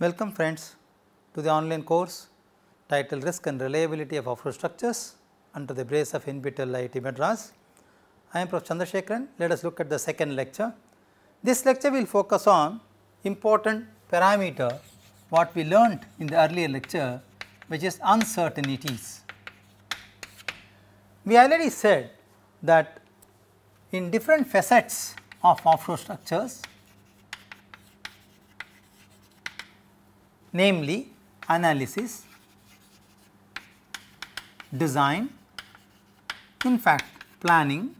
Welcome friends to the online course titled Risk and Reliability of Offshore Structures under the brace of NPTEL IIT Madras. I am Professor Chandrasekharan. Let us look at the second lecture. This lecture will focus on important parameter what we learnt in the earlier lecture, which is uncertainties. We already said that in different facets of offshore structures, namely analysis, design, in fact planning,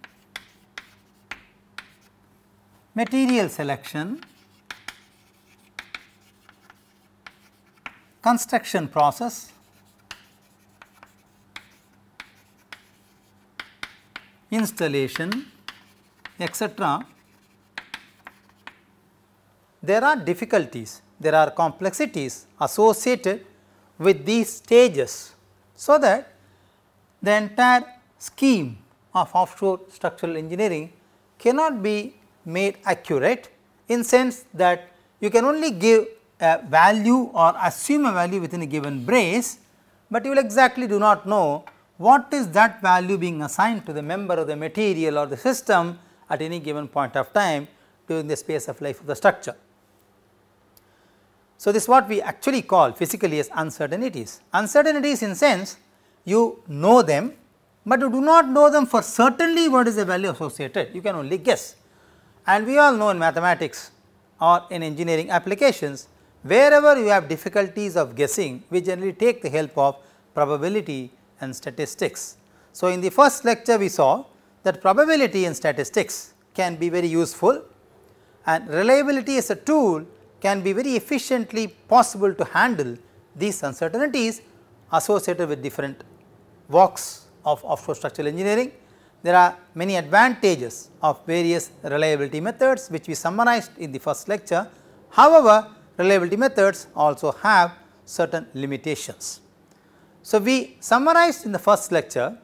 material selection, construction process, installation, etc. There are difficulties, there are complexities associated with these stages, so that the entire scheme of offshore structural engineering cannot be made accurate, in sense that you can only give a value or assume a value within a given brace, but you will exactly do not know what is that value being assigned to the member of the material or the system at any given point of time during the space of life of the structure. So, this is what we actually call physically as uncertainties. Uncertainties in sense you know them, but you do not know them for certainly what is the value associated, you can only guess. And we all know in mathematics or in engineering applications, wherever you have difficulties of guessing, we generally take the help of probability and statistics. So, in the first lecture we saw that probability and statistics can be very useful, and reliability as a tool can be very efficiently possible to handle these uncertainties associated with different walks of offshore structural engineering. There are many advantages of various reliability methods which we summarized in the first lecture. However, reliability methods also have certain limitations. So, we summarized in the first lecture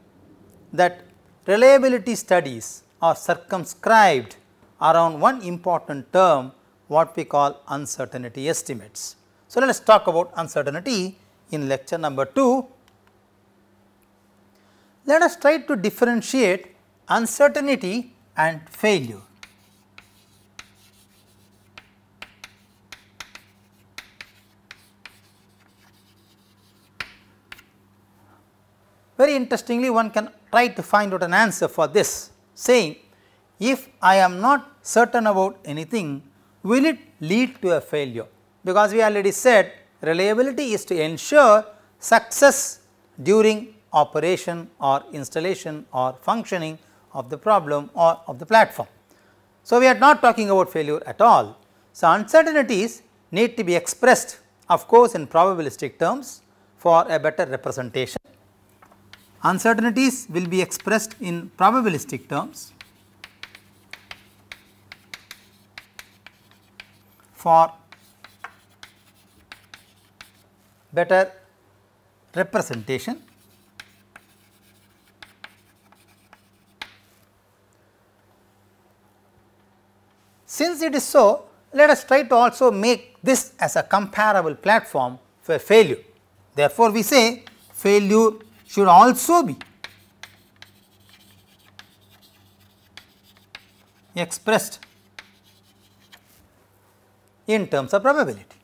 that reliability studies are circumscribed around one important term, what we call uncertainty estimates. So, let us talk about uncertainty in lecture number 2. Let us try to differentiate uncertainty and failure. Very interestingly, one can try to find out an answer for this, saying if I am not certain about anything, will it lead to a failure? Because we already said reliability is to ensure success during operation or installation or functioning of the problem or of the platform. So, we are not talking about failure at all. So, uncertainties need to be expressed of course in probabilistic terms for a better representation. Uncertainties will be expressed in probabilistic terms for better representation. Since it is so, let us try to also make this as a comparable platform for failure. Therefore, we say failure should also be expressed in terms of probability.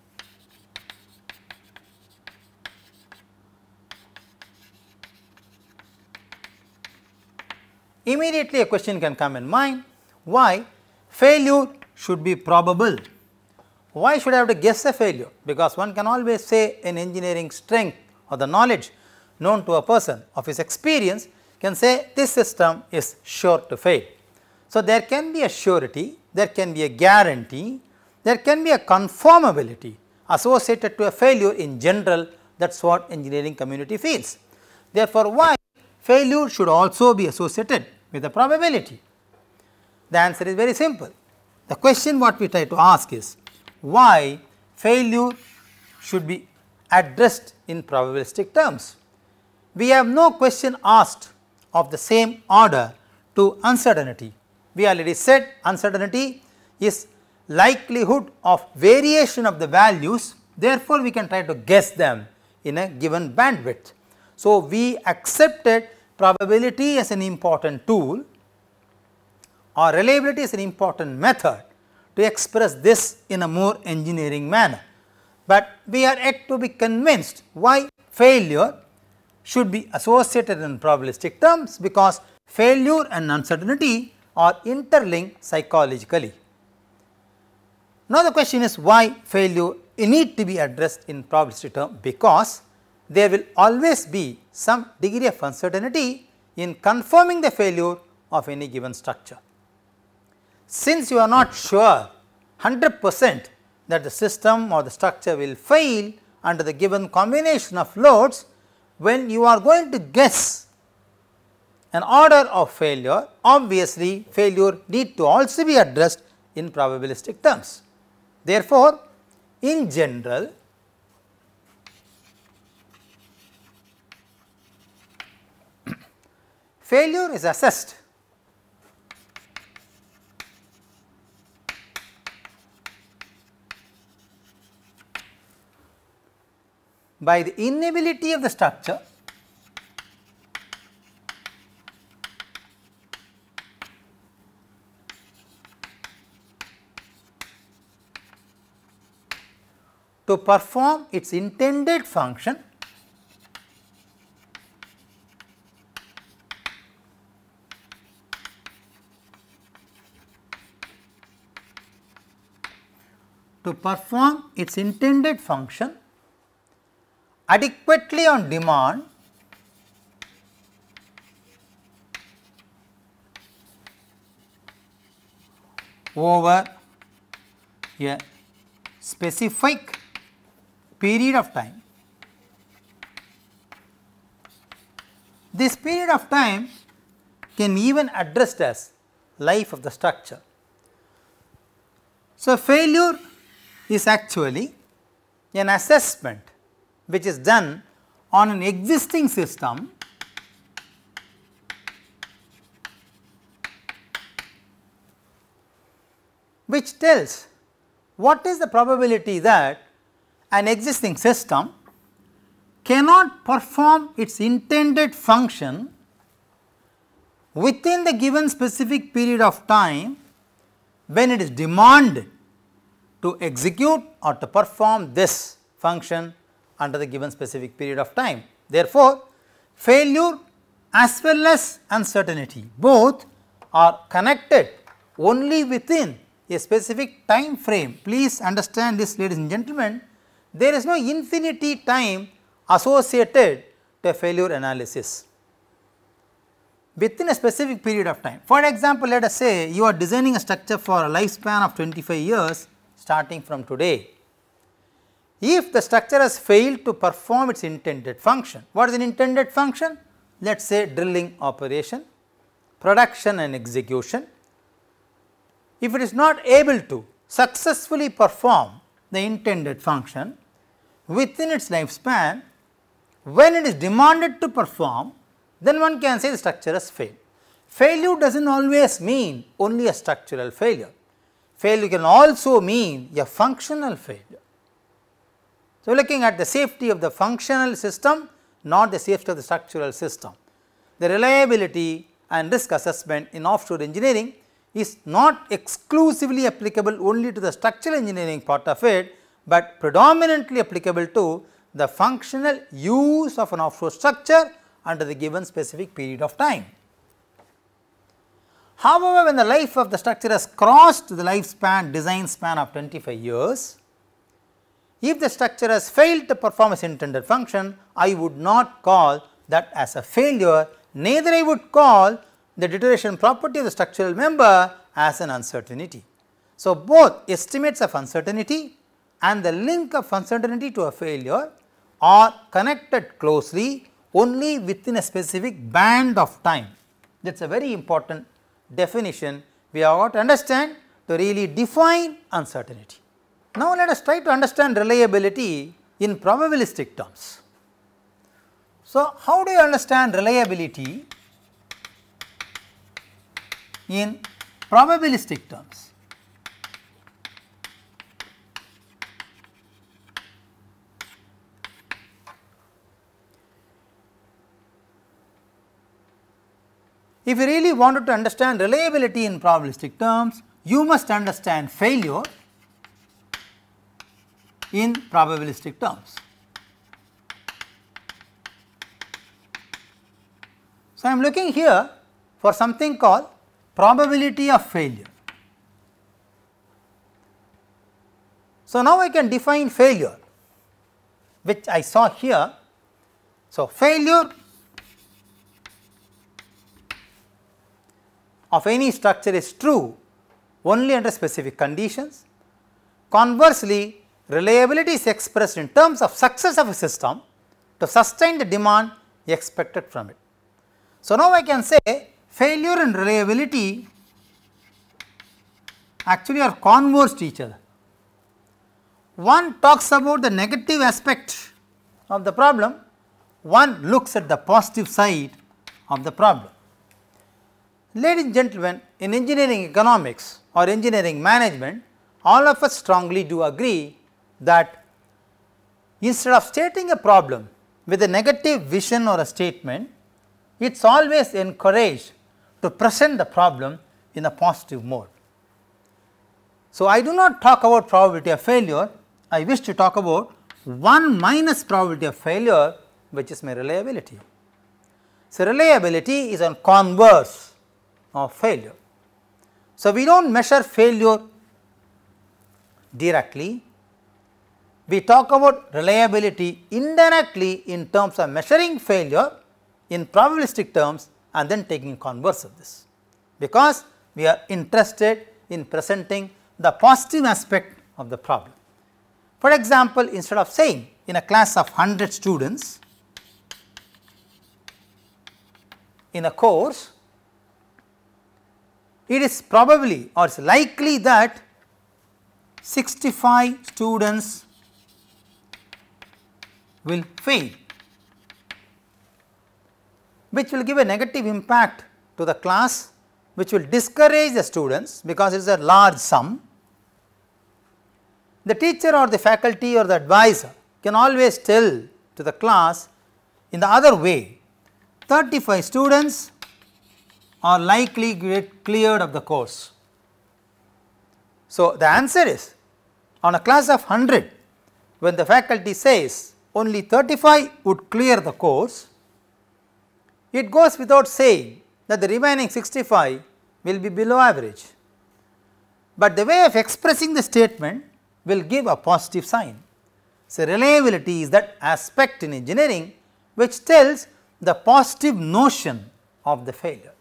Immediately a question can come in mind, why failure should be probable? Why should I have to guess a failure? Because one can always say in engineering strength or the knowledge known to a person of his experience can say this system is sure to fail. So, there can be a surety, there can be a guarantee, there can be a conformability associated to a failure in general, that is what engineering community feels. Therefore, why failure should also be associated with a probability? The answer is very simple. The question what we try to ask is why failure should be addressed in probabilistic terms. We have no question asked of the same order to uncertainty. We already said uncertainty is likelihood of variation of the values Therefore, we can try to guess them in a given bandwidth. So, we accepted probability as an important tool or reliability as an important method to express this in a more engineering manner, but we are yet to be convinced why failure should be associated in probabilistic terms, because failure and uncertainty are interlinked psychologically. Now, the question is why failure need to be addressed in probabilistic terms, because there will always be some degree of uncertainty in confirming the failure of any given structure. Since you are not sure 100% that the system or the structure will fail under the given combination of loads, when you are going to guess an order of failure, obviously failure need to also be addressed in probabilistic terms. Therefore, in general, failure is assessed by the inability of the structure to perform its intended function adequately on demand over a specific period of time. This period of time can even addressed as life of the structure. So, failure is actually an assessment which is done on an existing system which tells what is the probability that an existing system cannot perform its intended function within the given specific period of time when it is demanded to execute or to perform this function under the given specific period of time. Therefore, failure as well as uncertainty both are connected only within a specific time frame. Please understand this, ladies and gentlemen, there is no infinity time associated to a failure analysis within a specific period of time. For example, let us say you are designing a structure for a lifespan of 25 years starting from today. If the structure has failed to perform its intended function, what is an intended function? Let us say drilling operation, production and execution. If it is not able to successfully perform the intended function within its lifespan, when it is demanded to perform, then one can say the structure has failed. Failure does not always mean only a structural failure. Failure can also mean a functional failure. So, looking at the safety of the functional system, not the safety of the structural system. The reliability and risk assessment in offshore engineering is not exclusively applicable only to the structural engineering part of it, but predominantly applicable to the functional use of an offshore structure under the given specific period of time. However, when the life of the structure has crossed the lifespan design span of 25 years, if the structure has failed to perform its intended function, I would not call that as a failure, neither I would call the deterioration property of the structural member as an uncertainty. So, both estimates of uncertainty and the link of uncertainty to a failure are connected closely only within a specific band of time. That is a very important definition we have got to understand to really define uncertainty. Now, let us try to understand reliability in probabilistic terms. So, how do you understand reliability in probabilistic terms? if you really wanted to understand reliability in probabilistic terms, you must understand failure in probabilistic terms. So, I am looking here for something called probability of failure. So, now I can define failure, which I saw here. So, failure of any structure is true only under specific conditions. Conversely, reliability is expressed in terms of success of a system to sustain the demand expected from it. So, now I can say failure and reliability actually are converse to each other. One talks about the negative aspect of the problem, one looks at the positive side of the problem. Ladies and gentlemen, in engineering economics or engineering management, all of us strongly do agree that instead of stating a problem with a negative vision or a statement, it is always encouraged to present the problem in a positive mode. So, I do not talk about probability of failure, I wish to talk about 1 minus probability of failure, which is my reliability. So, reliability is on converse of failure. So, we do not measure failure directly, we talk about reliability indirectly in terms of measuring failure in probabilistic terms and then taking converse of this, because we are interested in presenting the positive aspect of the problem. For example, instead of saying in a class of 100 students in a course, it is probably or it is likely that 65 students will fail, which will give a negative impact to the class, which will discourage the students because it is a large sum. The teacher or the faculty or the advisor can always tell to the class in the other way, 35 students are likely to get cleared of the course. So, the answer is on a class of 100, when the faculty says only 35 would clear the course, it goes without saying that the remaining 65 will be below average, but the way of expressing the statement will give a positive sign. So, reliability is that aspect in engineering which tells the positive notion of the failure.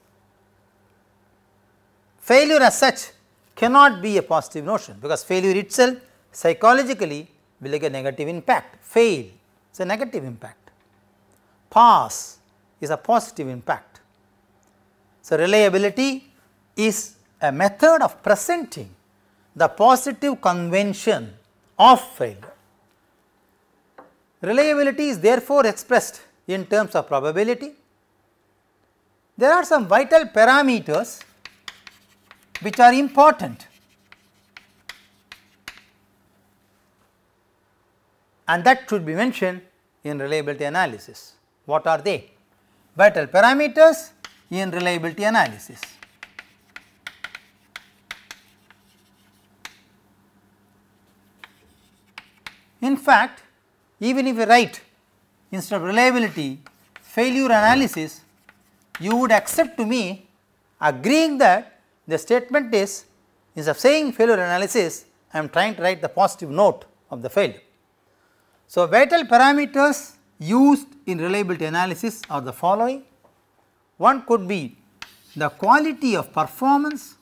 Failure as such cannot be a positive notion, because failure itself psychologically will have a negative impact. Fail is a negative impact, pass is a positive impact. So, reliability is a method of presenting the positive convention of failure. Reliability is therefore expressed in terms of probability. There are some vital parameters which are important, and that should be mentioned in reliability analysis. What are they? Vital parameters in reliability analysis. In fact, even if you write instead of reliability failure analysis, you would accept to me agreeing that the statement is, instead of saying failure analysis, I am trying to write the positive note of the failure. So, vital parameters used in reliability analysis are the following. One could be the quality of performance,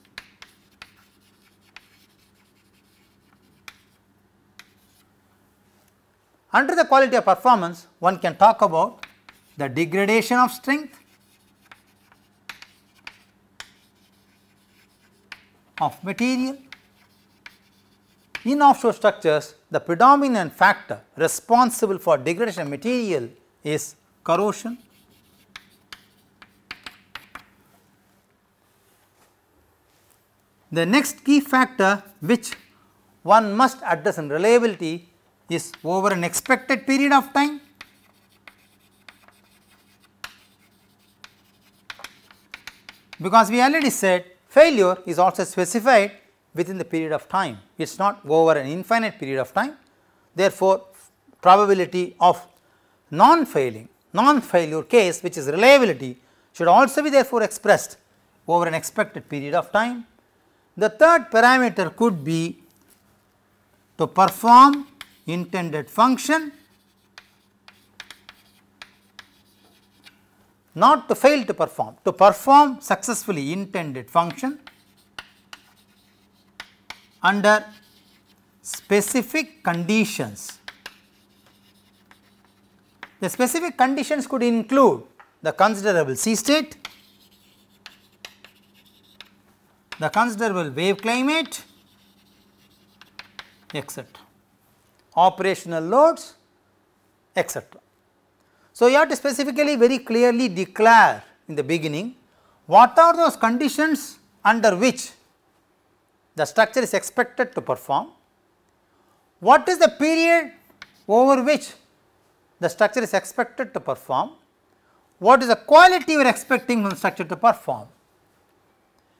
under the quality of performance one can talk about the degradation of strength, of material. In offshore structures, the predominant factor responsible for degradation of material is corrosion. The next key factor which one must address in reliability is over an expected period of time. because we already said failure is also specified within the period of time, it is not over an infinite period of time. Therefore, probability of non-failure case, which is reliability, should also be therefore expressed over an expected period of time. The third parameter could be to perform intended function, not to fail to perform successfully intended function under specific conditions. The specific conditions could include the considerable C state, the considerable wave climate, etc., operational loads, etc. So, you have to specifically very clearly declare in the beginning what are those conditions under which the structure is expected to perform, what is the period over which the structure is expected to perform, what is the quality you are expecting from the structure to perform.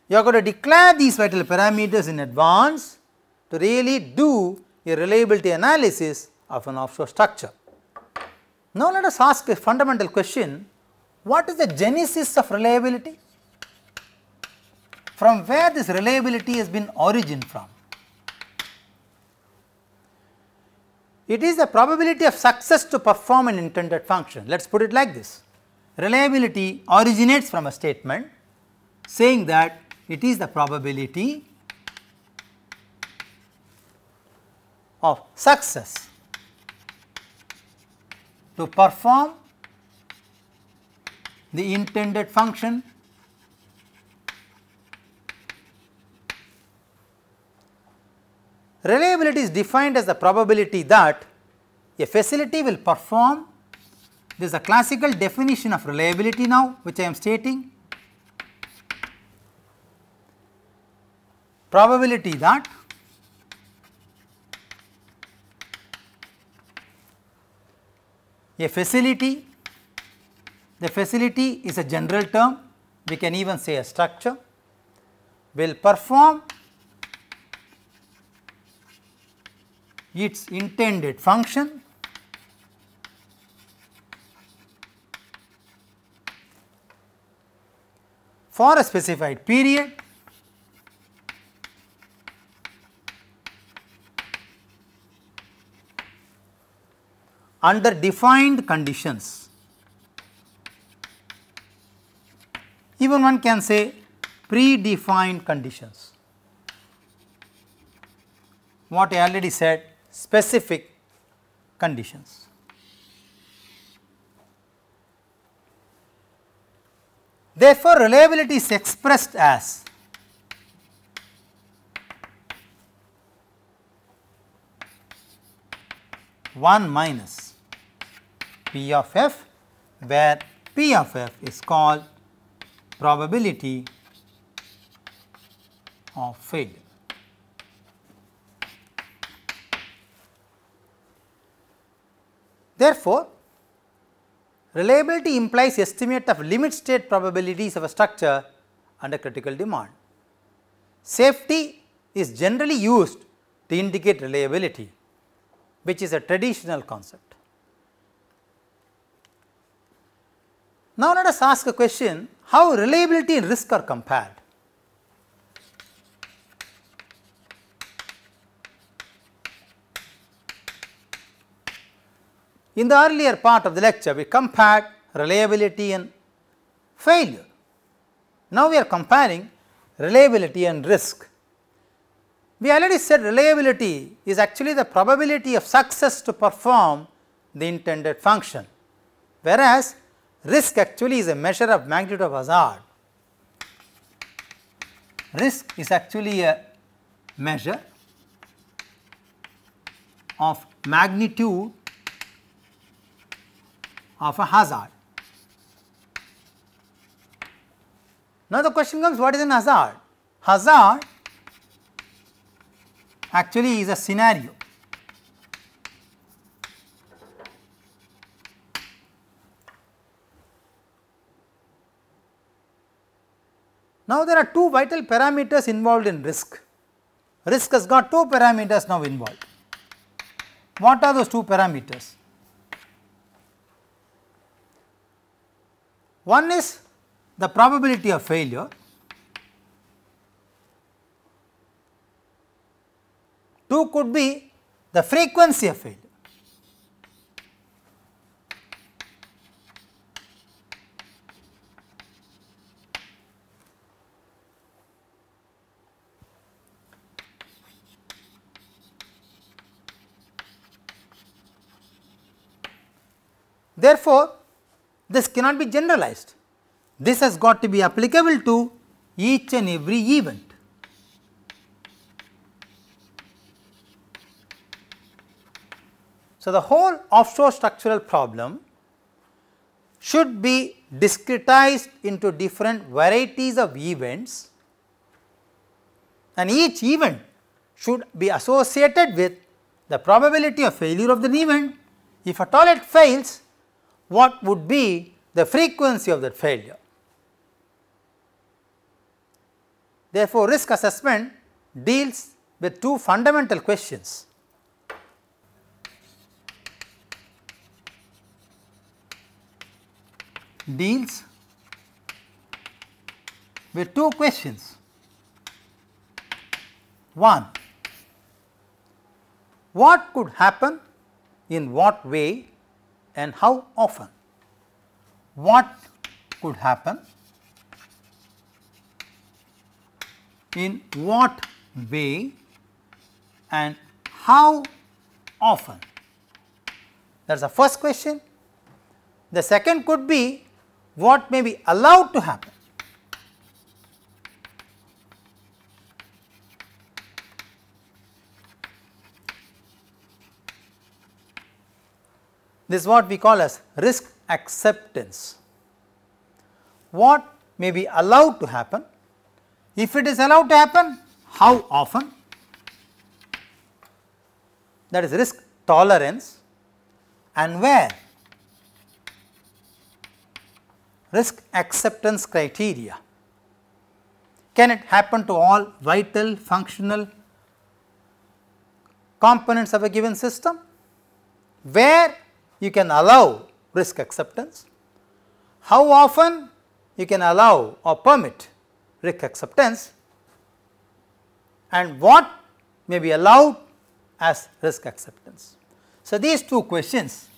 You are going to declare these vital parameters in advance to really do a reliability analysis of an offshore structure. Now, let us ask a fundamental question: what is the genesis of reliability? From where this reliability has been origin from? It is the probability of success to perform an intended function. Let us put it like this: reliability originates from a statement saying that it is the probability of success to perform the intended function. Reliability is defined as the probability that a facility will perform. This is a classical definition of reliability now, which I am stating. Probability that a facility, the facility is a general term, we can even say a structure, will perform its intended function for a specified period under defined conditions. Even one can say predefined conditions. What I already said, specific conditions. Therefore, reliability is expressed as one minus P of f, where P of f is called probability of failure. Therefore, reliability implies estimate of limit state probabilities of a structure under critical demand. Safety is generally used to indicate reliability, which is a traditional concept. Now, let us ask a question: how reliability and risk are compared? In the earlier part of the lecture, we compared reliability and failure. Now, we are comparing reliability and risk. We already said reliability is actually the probability of success to perform the intended function, whereas risk actually is a measure of magnitude of hazard. Risk is actually a measure of magnitude of a hazard. Now, the question comes, what is an hazard? Hazard actually is a scenario Now, there are two vital parameters involved in risk. Risk has got two parameters now involved. What are those two parameters? One is the probability of failure, two could be the frequency of failure. Therefore, this cannot be generalized. This has got to be applicable to each and every event. So, the whole offshore structural problem should be discretized into different varieties of events, and each event should be associated with the probability of failure of the event. If at all it fails, what would be the frequency of that failure? Therefore, risk assessment deals with two fundamental questions. Deals with two questions. One, what could happen, in what way and how often? What could happen, in what way and how often? That is the first question. The second could be what may be allowed to happen. This is what we call as risk acceptance. What may be allowed to happen? If it is allowed to happen, how often? That is risk tolerance. And where? Risk acceptance criteria. Can it happen to all vital functional components of a given system? Where you can allow risk acceptance? How often you can allow or permit risk acceptance? And what may be allowed as risk acceptance? So, these two questions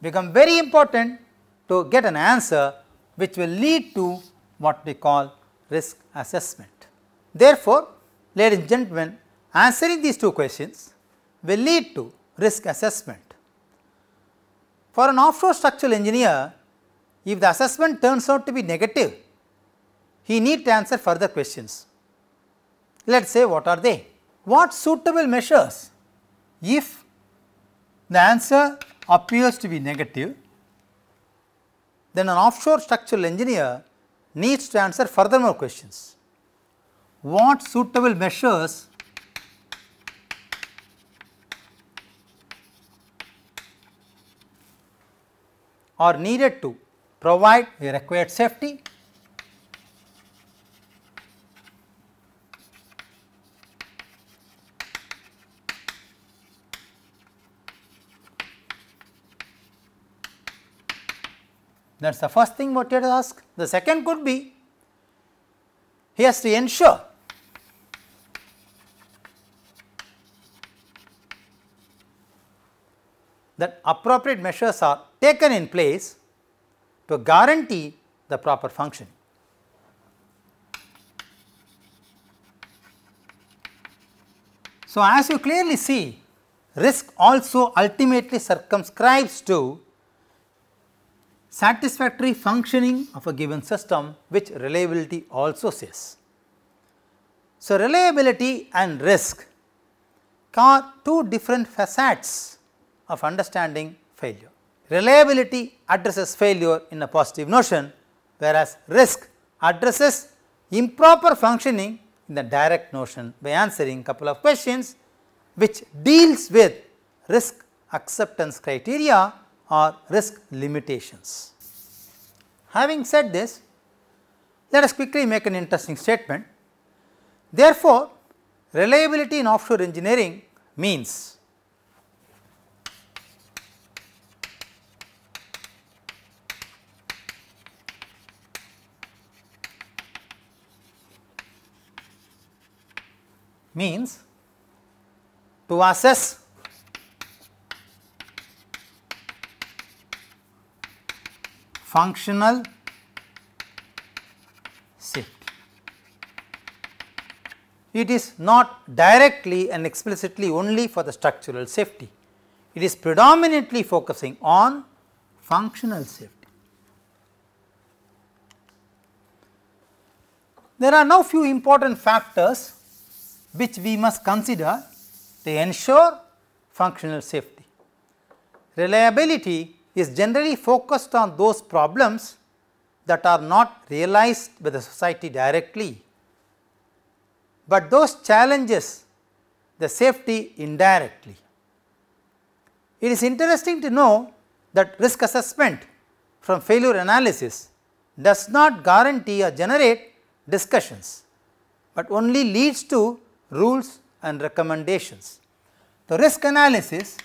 become very important to get an answer which will lead to what we call risk assessment. Therefore, ladies and gentlemen, answering these two questions will lead to risk assessment. For an offshore structural engineer, if the assessment turns out to be negative, he needs to answer further questions. Let us say, what are they? What suitable measures, if the answer appears to be negative, then an offshore structural engineer needs to answer furthermore questions. What suitable measures are needed to provide the required safety? That is the first thing what you have to ask. The second could be, he has to ensure that appropriate measures are taken in place to guarantee the proper functioning. So, as you clearly see, risk also ultimately circumscribes to satisfactory functioning of a given system, which reliability also says. So, reliability and risk are two different facets of understanding failure. Reliability addresses failure in a positive notion, whereas risk addresses improper functioning in the direct notion by answering couple of questions which deals with risk acceptance criteria or risk limitations. Having said this, Let us quickly make an interesting statement. Therefore, reliability in offshore engineering means to assess functional safety. It is not directly and explicitly only for the structural safety, it is predominantly focusing on functional safety. There are now few important factors which we must consider to ensure functional safety. Reliability is generally focused on those problems that are not realized by the society directly, but those challenges the safety indirectly. It is interesting to know that risk assessment from failure analysis does not guarantee or generate discussions, but only leads to rules and recommendations. The risk analysis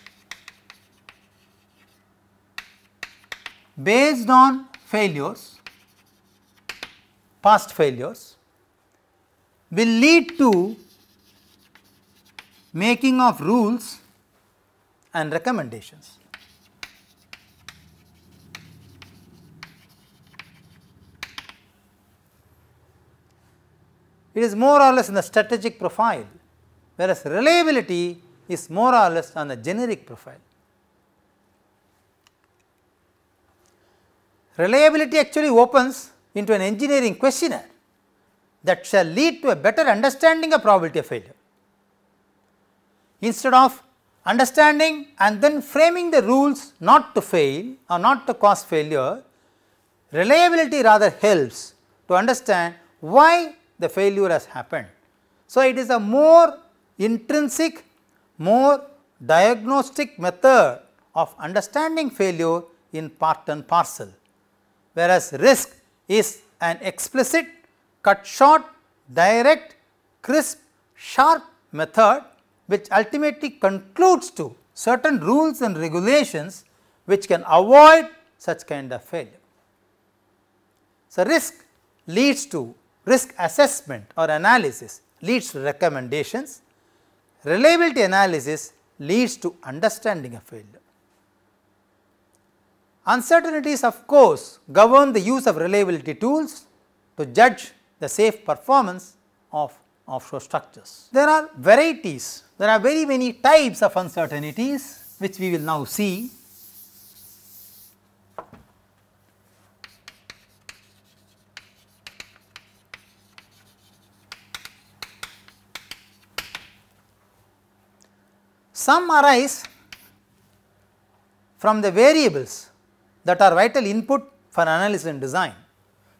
based on failures, past failures, will lead to making of rules and recommendations. It is more or less in the strategic profile, whereas reliability is more or less on the generic profile. Reliability actually opens into an engineering questionnaire that shall lead to a better understanding of probability of failure. Instead of understanding and then framing the rules not to fail or not to cause failure, reliability rather helps to understand why the failure has happened. So, it is a more intrinsic, more diagnostic method of understanding failure in part and parcel, whereas risk is an explicit, cut short, direct, crisp, sharp method which ultimately concludes to certain rules and regulations which can avoid such kind of failure. So, risk leads to risk assessment or analysis leads to recommendations, reliability analysis leads to understanding of failure. Uncertainties of course govern the use of reliability tools to judge the safe performance of offshore structures. There are varieties, there are very many types of uncertainties which we will now see. Some arise from the variables that are vital input for analysis and design.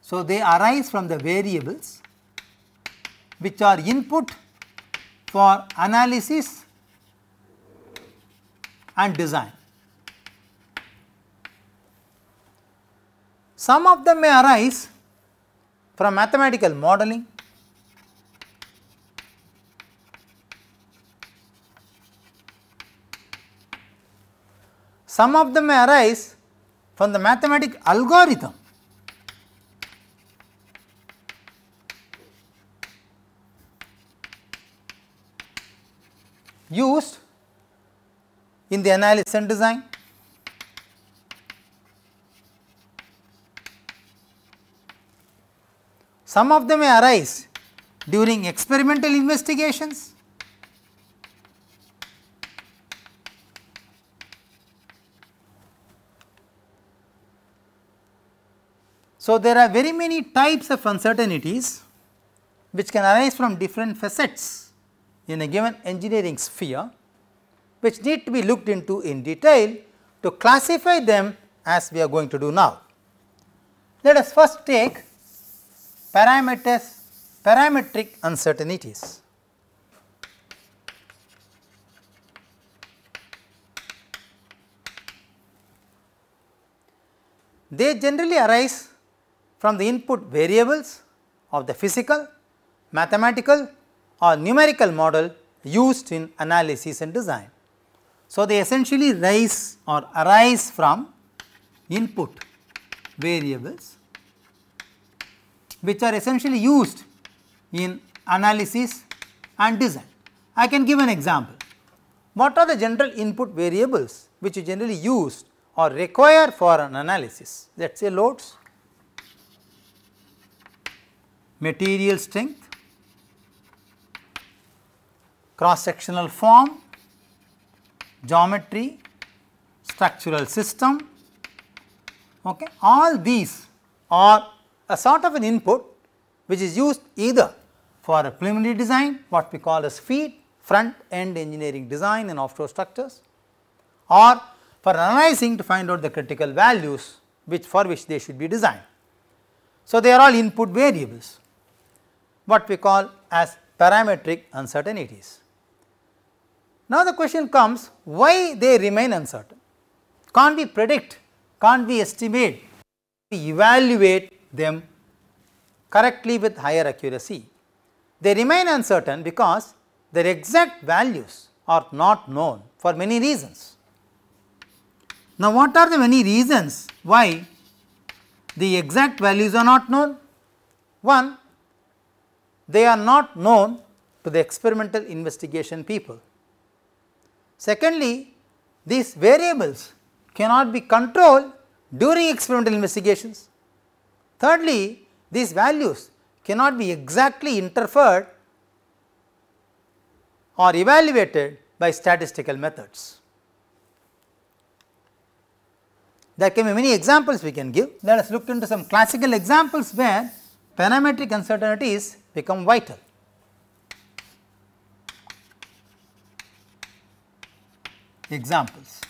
So, they arise from the variables which are input for analysis and design. Some of them may arise from mathematical modeling, some of them may arise from the mathematical algorithm, used in the analysis and design. Some of them may arise during experimental investigations, so there are very many types of uncertainties which can arise from different facets in a given engineering sphere, which need to be looked into in detail to classify them as we are going to do now. Let us first take parametric uncertainties. They generally arise from the input variables of the physical, mathematical or numerical model used in analysis and design. So, they essentially rise or arise from input variables which are essentially used in analysis and design. I can give an example. What are the general input variables which you generally use or require for an analysis? Let us say loads, material strength, cross sectional form, geometry, structural system. Okay. All these are a sort of an input which is used either for a preliminary design, what we call as FEED, front end engineering design in offshore structures, or for analyzing to find out the critical values for which they should be designed. So, they are all input variables, what we call as parametric uncertainties. Now, the question comes, why they remain uncertain? Can't we predict, can't we estimate, we evaluate them correctly with higher accuracy? They remain uncertain because their exact values are not known for many reasons. Now, what are the many reasons why the exact values are not known? One, they are not known to the experimental investigation people. Secondly, these variables cannot be controlled during experimental investigations. Thirdly, these values cannot be exactly interfered or evaluated by statistical methods. There can be many examples we can give. Let us look into some classical examples where parametric uncertainties become vital. Examples: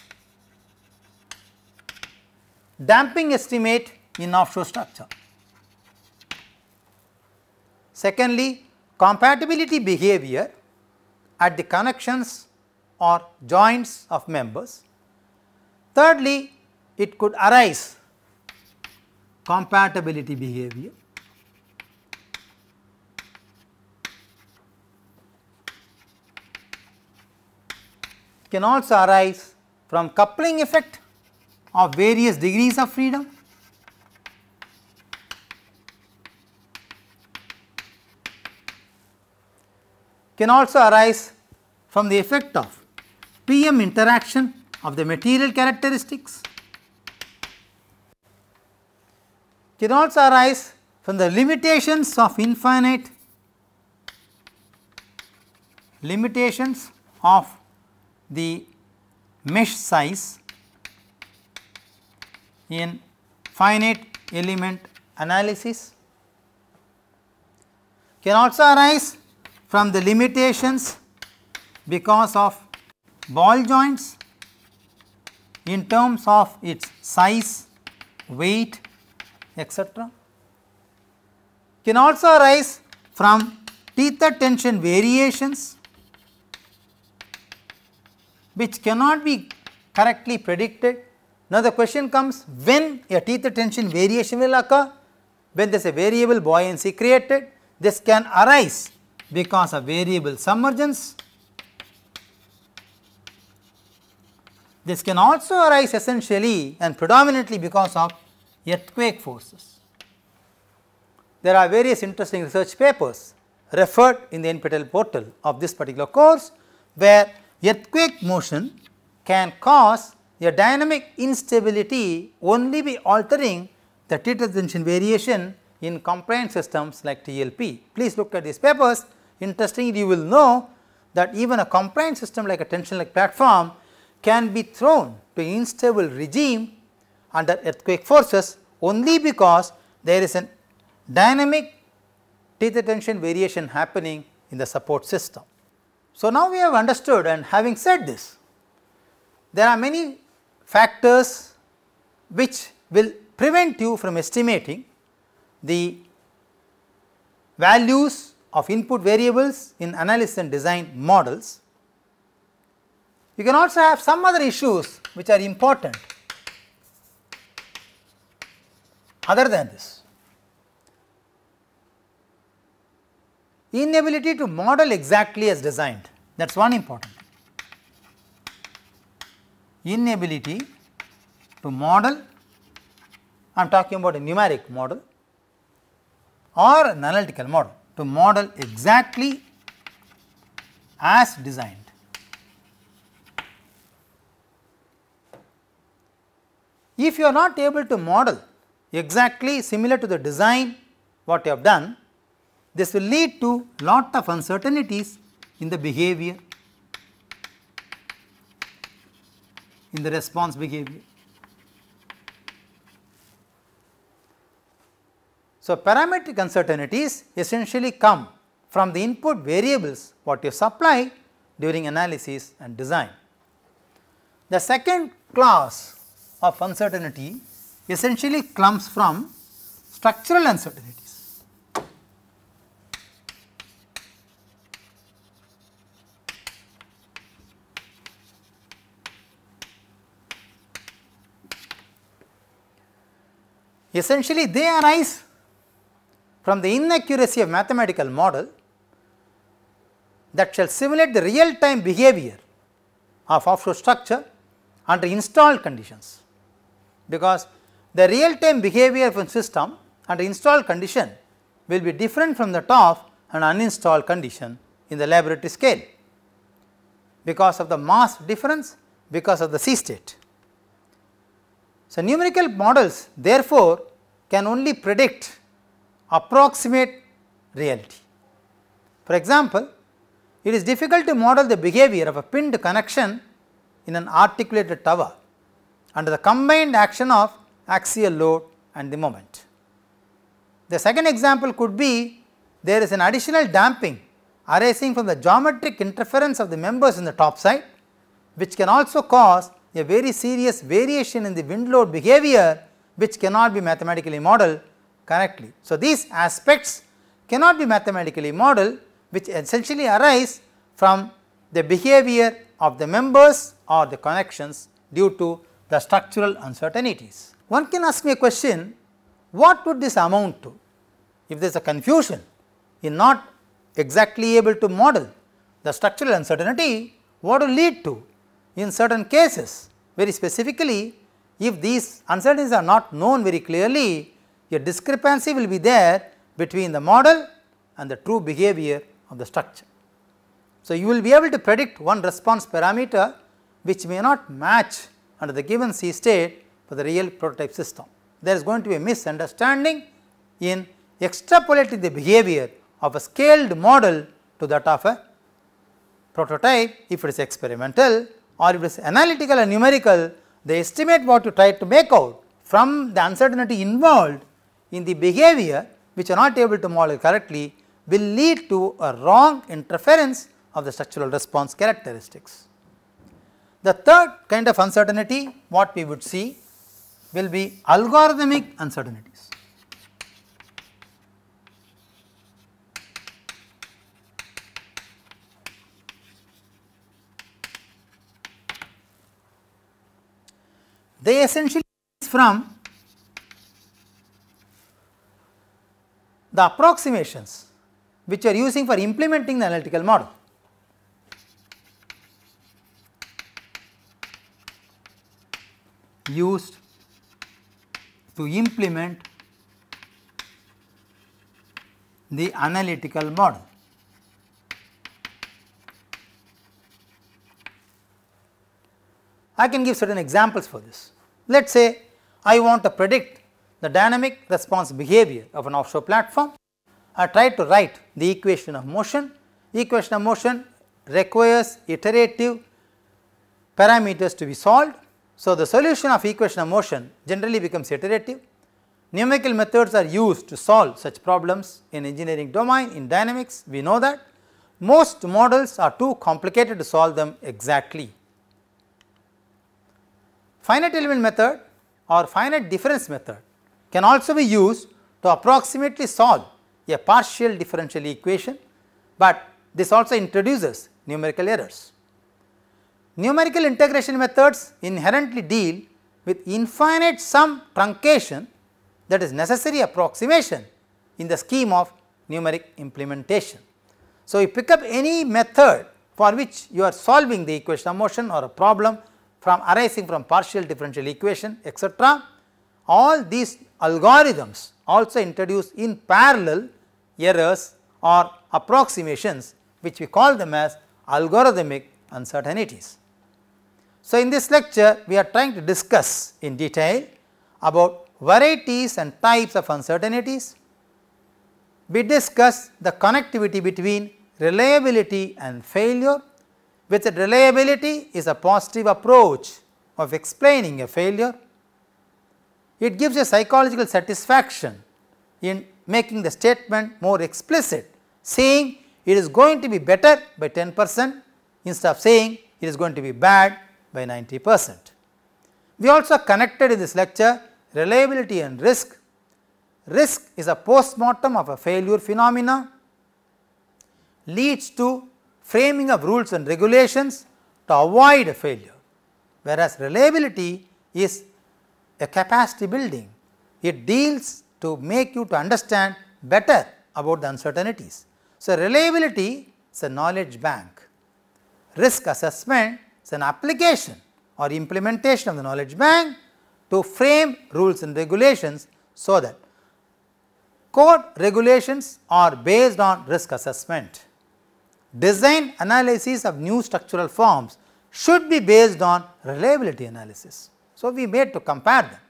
damping estimate in offshore structure. Secondly, compatibility behavior at the connections or joints of members. Thirdly, it could arise compatibility behavior. It can also arise from coupling effect of various degrees of freedom. Can also arise from the effect of PM interaction of the material characteristics. Can also arise from the limitations of limitations of the mesh size in finite element analysis. Can also arise from the limitations because of ball joints in terms of its size, weight, etc. Can also arise from tether tension variations which cannot be correctly predicted. Now, the question comes, when a tether tension variation will occur? When there is a variable buoyancy created, this can arise because of variable submergence. This can also arise essentially and predominantly because of earthquake forces. There are various interesting research papers referred in the NPTEL portal of this particular course, where earthquake motion can cause a dynamic instability only by altering the tether tension variation in compliant systems like TLP. Please look at these papers. Interestingly, you will know that even a compliant system like a tension-like platform can be thrown to an unstable regime under earthquake forces only because there is a dynamic tether tension variation happening in the support system. So, now we have understood, and having said this, there are many factors which will prevent you from estimating the values of input variables in analysis and design models. You can also have some other issues which are important other than this. Inability to model exactly as designed, that is one important thing. Inability to model, I am talking about a numeric model or an analytical model, to model exactly as designed. If you are not able to model exactly similar to the design what you have done, this will lead to lot of uncertainties in the behavior, in the response behavior. So, parametric uncertainties essentially come from the input variables what you supply during analysis and design. The second class of uncertainty essentially comes from structural uncertainties. Essentially they arise from the inaccuracy of mathematical model that shall simulate the real time behavior of offshore structure under installed conditions, because the real time behavior of a system under installed condition will be different from the top and uninstalled condition in the laboratory scale, because of the mass difference, because of the sea state. So, numerical models therefore can only predict approximate reality. For example, it is difficult to model the behavior of a pinned connection in an articulated tower under the combined action of axial load and the moment. The second example could be there is an additional damping arising from the geometric interference of the members in the top side, which can also cause a very serious variation in the wind load behavior, which cannot be mathematically modeled correctly. So, these aspects cannot be mathematically modeled, which essentially arise from the behavior of the members or the connections due to the structural uncertainties. One can ask me a question, what would this amount to? If there is a confusion in not exactly able to model the structural uncertainty, what will lead to? In certain cases, very specifically, if these uncertainties are not known very clearly, a discrepancy will be there between the model and the true behavior of the structure. So, you will be able to predict one response parameter which may not match under the given sea state for the real prototype system. There is going to be a misunderstanding in extrapolating the behavior of a scaled model to that of a prototype if it is experimental, or if it is analytical and numerical, the estimate what you try to make out from the uncertainty involved in the behavior which are not able to model correctly will lead to a wrong interference of the structural response characteristics. The third kind of uncertainty what we would see will be algorithmic uncertainties. They essentially from the approximations which are using for implementing the analytical model. Used to implement the analytical model. I can give certain examples for this. Let us say I want to predict the dynamic response behavior of an offshore platform. I try to write the equation of motion. Equation of motion requires iterative parameters to be solved. So, the solution of equation of motion generally becomes iterative. Numerical methods are used to solve such problems in engineering domain. In dynamics, we know that most models are too complicated to solve them exactly. Finite element method or finite difference method can also be used to approximately solve a partial differential equation, but this also introduces numerical errors. Numerical integration methods inherently deal with infinite sum truncation, that is necessary approximation in the scheme of numeric implementation. So, you pick up any method for which you are solving the equation of motion or a problem arising from partial differential equation, etc. All these algorithms also introduce in parallel errors or approximations, which we call them as algorithmic uncertainties. So, in this lecture we are trying to discuss in detail about varieties and types of uncertainties. We discuss the connectivity between reliability and failure, which reliability is a positive approach of explaining a failure. It gives a psychological satisfaction in making the statement more explicit, saying it is going to be better by 10% instead of saying it is going to be bad by 90%. We also connected in this lecture reliability and risk. Risk is a post-mortem of a failure phenomena, leads to framing of rules and regulations to avoid a failure, whereas reliability is a capacity building. It deals to make you to understand better about the uncertainties. So, reliability is a knowledge bank. Risk assessment is an application or implementation of the knowledge bank to frame rules and regulations, so that code regulations are based on risk assessment. Design analysis of new structural forms should be based on reliability analysis. So, we made to compare them.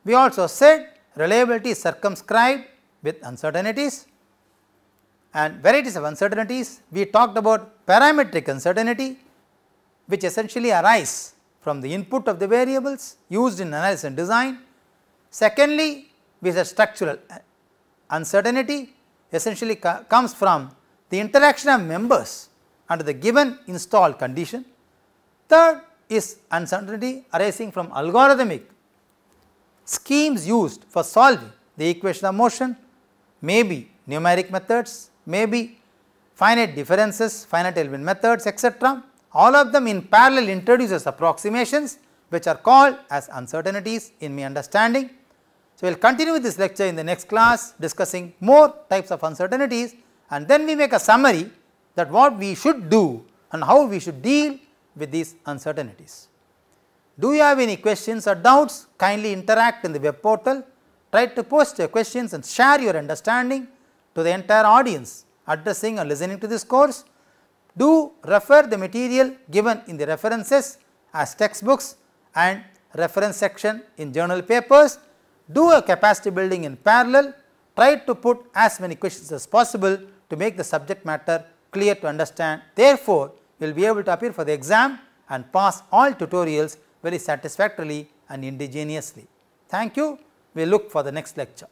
We also said reliability is circumscribed with uncertainties and varieties of uncertainties. We talked about parametric uncertainty, which essentially arise from the input of the variables used in analysis and design. Secondly, we said structural uncertainty essentially comes from the interaction of members under the given installed condition. Third is uncertainty arising from algorithmic schemes used for solving the equation of motion, maybe numeric methods, maybe finite differences, finite element methods, etc. All of them in parallel introduces approximations which are called as uncertainties in my understanding. So, we will continue with this lecture in the next class, discussing more types of uncertainties, and then we make a summary that what we should do and how we should deal with these uncertainties. Do you have any questions or doubts? Kindly interact in the web portal, try to post your questions and share your understanding to the entire audience addressing or listening to this course. Do refer the material given in the references as textbooks and reference section in journal papers. Do a capacity building in parallel, try to put as many questions as possible to make the subject matter clear to understand. Therefore, you will be able to appear for the exam and pass all tutorials very satisfactorily and indigenously. Thank you. We look for the next lecture.